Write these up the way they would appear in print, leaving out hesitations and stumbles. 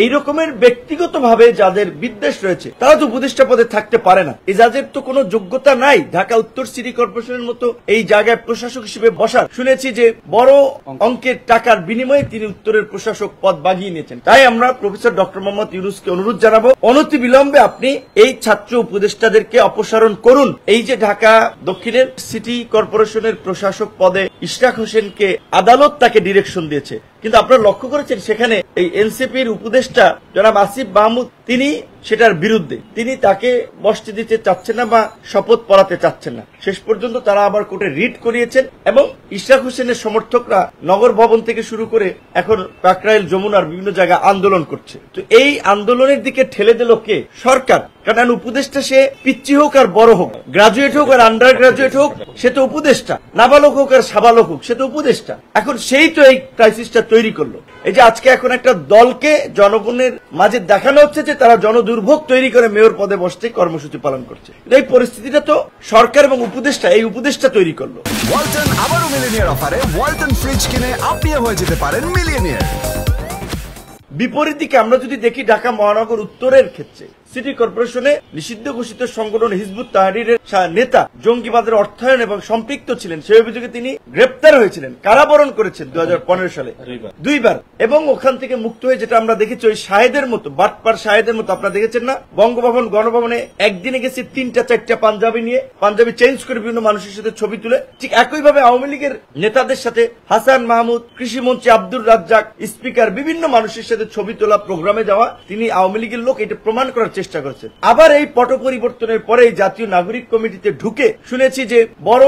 এই রকমের ব্যক্তিগতভাবে যাদের বিদ্বেষ রয়েছে তারা তো উপদেষ্টা পদে থাকতে পারে না। এজাজের তো কোনো যোগ্যতা নাই ঢাকা উত্তর সিটি কর্পোরেশনের মতো এই জায়গায় প্রশাসক হিসেবে বসার। শুনেছি যে বড় অঙ্কের টাকার বিনিময়ে তিনি উত্তরের প্রশাসক পদ বাগিয়ে নিয়েছেন। তাই আমরা প্রফেসর ডক্টর মোহাম্মদ ইউনূসকে অনুরোধ জানাবো, অনতিবিলম্বে আপনি এই ছাত্র উপদেষ্টাদেরকে অপসারণ করুন। এই যে ঢাকা দক্ষিণের সিটি কর্পোরেশনের প্রশাসক পদে ইশরাক হোসেনকে আদালত তাকে ডিরেকশন দিয়েছে, কিন্তু আপনারা লক্ষ্য করেছেন সেখানে এই এনসিপির উপদেষ্টা জনাব আসিফ মাহমুদ তিনি সেটার বিরুদ্ধে, তিনি তাকে বসতে দিতে চাচ্ছেন না বা শপথ পড়াতে চাচ্ছেন না। শেষ পর্যন্ত তারা আবার কোর্টে রিট করিয়েছেন এবং ইশরাক হোসেনের সমর্থকরা নগর ভবন থেকে শুরু করে এখন কাকরাইল যমুনার বিভিন্ন জায়গায় আন্দোলন করছে। তো এই আন্দোলনের দিকে ঠেলে দিল কে? সরকার। কারণ উপদেষ্টা সে পিচ্চি হোক আর বড় হোক, গ্রাজুয়েট হোক আর আন্ডার গ্রাজুয়েট হোক, সে তো উপদেষ্টা, নাবালক হোক আর সাবালক হোক, সে তো উপদেষ্টা। এখন সেই তো এই ক্রাইসিসটা তৈরি করলো। এই যে আজকে এখন একটা দলকে জনগণের মাঝে দেখানো হচ্ছে যে তারা জনদুর্ভোগ তৈরি করে মেয়র পদে বসতে কর্মসূচি পালন করছে। এই পরিস্থিতিটা তো সরকার এবং এই উপদেষ্টা তৈরি করলো। ওয়ালটন আবারও মিলিয়নিয়ার অফারে ওয়ালটন ফ্রিজ কিনে আপনিও হয়ে যেতে পারেন মিলিয়নিয়ার। বিপরীত দিকে আমরা যদি দেখি ঢাকা মহানগর উত্তরের ক্ষেত্রে সিটি কর্পোরেশনে নিষিদ্ধ ঘোষিত সংগঠন হিজবুত তাহরীরের নেতা জঙ্গিবাদের অর্থায়ন এবং সম্পৃক্ত ছিলেন সেই অভিযোগে তিনি গ্রেপ্তার হয়েছিলেন, কারাবরণ করেছেন 2015 সালে দুইবার, এবং ওখান থেকে মুক্ত হয়ে যেটা আমরা দেখেছি ওই শাহেদের মতো বাটপার শাহেদের মতো আপনারা দেখেছেন না, বঙ্গভবন গণভবনে একদিনে গেছে 3-4টা পাঞ্জাবি নিয়ে, পাঞ্জাবি চেঞ্জ করে বিভিন্ন মানুষের সাথে ছবি তুলে। ঠিক একইভাবে আওয়ামী লীগের নেতাদের সাথে হাসান মাহমুদ, কৃষিমন্ত্রী আব্দুর রাজ্জাক, স্পিকার, বিভিন্ন মানুষের সাথে ছবি তোলা, প্রোগ্রামে যাওয়া, তিনি আওয়ামী লীগের লোক এটা প্রমাণ করার চেষ্টা করেছেন। আবার এই পট পরিবর্তনের পরে জাতীয় নাগরিক কমিটিতে ঢুকে শুনেছি যে বড়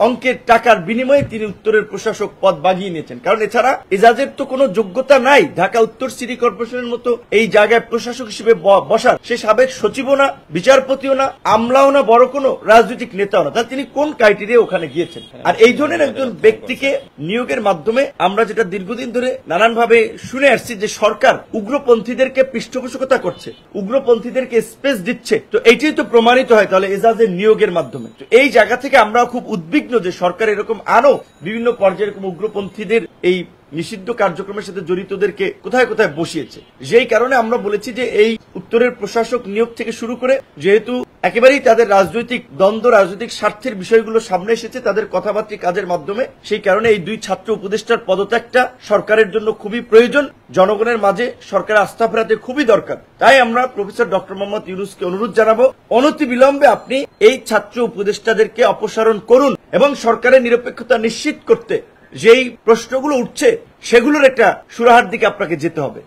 অঙ্কের টাকার বিনিময়ে তিনি উত্তরের প্রশাসক পদ বাগিয়ে নিয়েছেন। কারণ এছাড়া এজাজের তো কোনো যোগ্যতা নাই ঢাকা উত্তর সিটি কর্পোরেশনের মতো এই জায়গায় প্রশাসক হিসেবে বসার। সে সাবেক সচিবও না, বিচারপতিও না, আমলাও না, বড় কোনো রাজনৈতিক নেতাও না। তাহলে তিনি কোন ক্রাইটেরিয়া ওখানে গিয়েছেন? আর এই ধরনের একজন ব্যক্তিকে নিয়োগের মাধ্যমে আমরা যেটা দীর্ঘদিন ধরে নানানভাবে শুনে আসছি যে সরকার উগ্রপন্থীদেরকে পৃষ্ঠপোষকতা করছে, উগ্রপন্থীদেরকে স্পেস দিচ্ছে। তো এইটাই তো প্রমাণিত হয় তাহলে এজাজের নিয়োগের মাধ্যমে। তো এই জায়গা থেকে আমরা খুব উদ্বিগ্ন যে সরকার এরকম আরো বিভিন্ন পর্যায়ে এরকম উগ্রপন্থীদের এই নিষিদ্ধ কার্যক্রমের সাথে জড়িতদেরকে কোথায় কোথায় বসিয়েছে। যেই কারণে আমরা বলেছি যে এই উত্তরের প্রশাসক নিয়োগ থেকে শুরু করে যেহেতু একেবারেই তাদের রাজনৈতিক দ্বন্দ্ব, রাজনৈতিক স্বার্থের বিষয়গুলো সামনে এসেছে তাদের কথাবার্তা কাজের মাধ্যমে, সেই কারণে এই দুই ছাত্র উপদেষ্টার পদত্যাগটা সরকারের জন্য খুবই প্রয়োজন, জনগণের মাঝে সরকারের আস্থা ফেরাতে খুবই দরকার। তাই আমরা প্রফেসর ডক্টর মোহাম্মদ ইউনূসকে অনুরোধ জানাবো, অনতিবিলম্বে আপনি এই ছাত্র উপদেষ্টাদেরকে অপসারণ করুন এবং সরকারের নিরপেক্ষতা নিশ্চিত করতে যেই প্রশ্নগুলো উঠছে সেগুলোর একটা সুরাহার দিকে আপনাকে যেতে হবে।